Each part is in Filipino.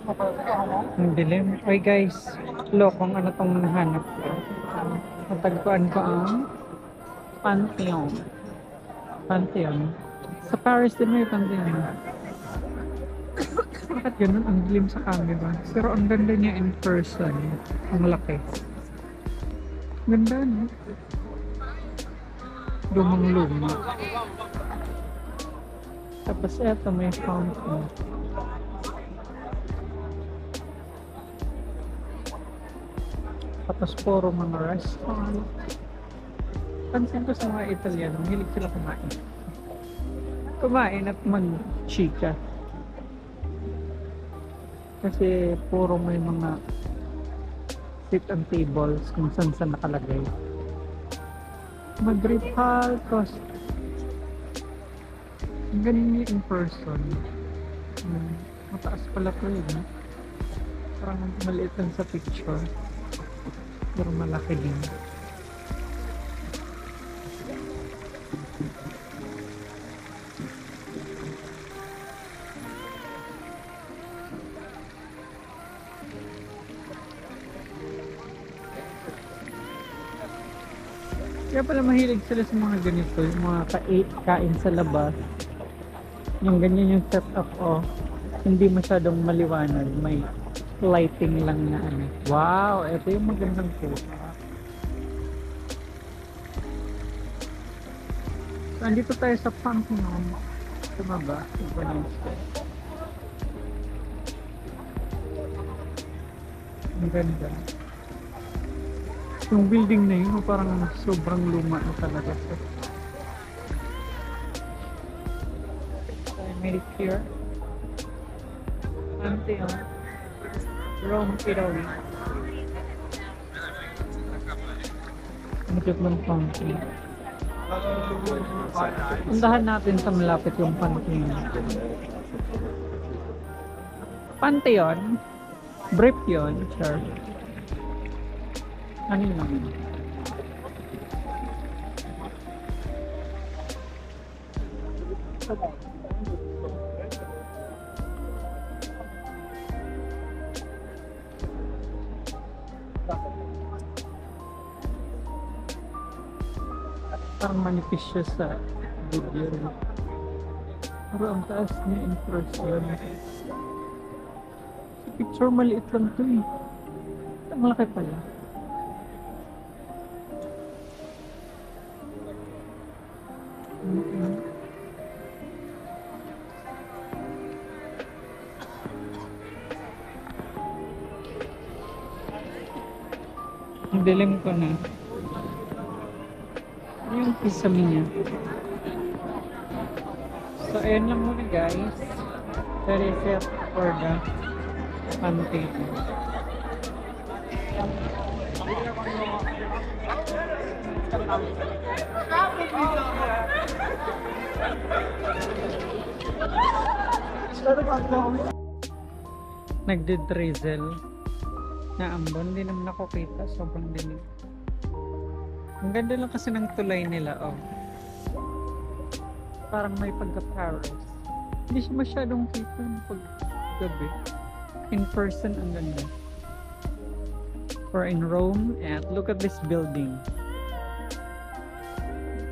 Ang dilim. Ay guys, lokong ano tong hanap ko. Natagpuan ko ang Pantheon. Pantheon. Sa Paris din may Pantheon. Bakit ganun? Ang dilim sa camera. Pero ang ganda niya in person. Ang laki. Ganda, no? Lumang-luma. Tapos eto may fountain. Tapos puro mga restaurant. Pansin ko sa mga Italiano, hilig sila kumain. Kumain at mag-chika. Kasi puro may mga sit and tables kung saan nakalagay. Madrid Halcos. Ang galing niya in person. Mataas pala ko yun. Parang maliit lang sa picture. Pero malaki din. Kaya pala mahilig sila sa mga ganito, yung mga kain sa labas. Yung ganyan yung setup, oh. Hindi masyadong maliwanag, may lighting lang na ano. Wow, ito yung magandang kuha. So, andito tayo sa Pantheon. Tumaba, Valencia. Ang ganda. Yung building na yun, parang sobrang luma na talaga. I made it here. Pantheon. Rome, Italy. Medyo ng fountain. Puntahan natin sa malapit yung Pantheon. Pantheon? Brief yun, sure. Ano yun? Parang manipis siya sa video. Pero ang taas niya in person. Sa picture maliit lang to eh. Ang laki pala. Ang dilim ko na. Yung kisame niya. So, ayan lang muna guys. The reset for the Pantheon. Nagdi-drizzle na ambon, hindi naman ako kita, sobrang dilim. Ang ganda lang kasi ng tulay nila, oh. Parang may pagka-Paris. Hindi siya masyadong kita ng pag-gabi. In person, ang ganda. We're in Rome, and look at this building.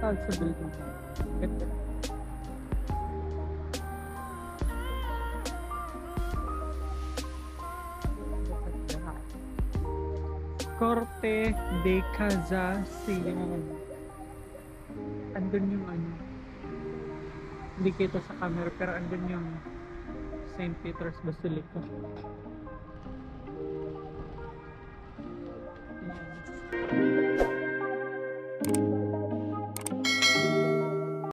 Tawag sa building. Ganda. Corte de Casasion. Andun yung ano. Hindi kita sa camera pero andun yung St. Peter's Basilica.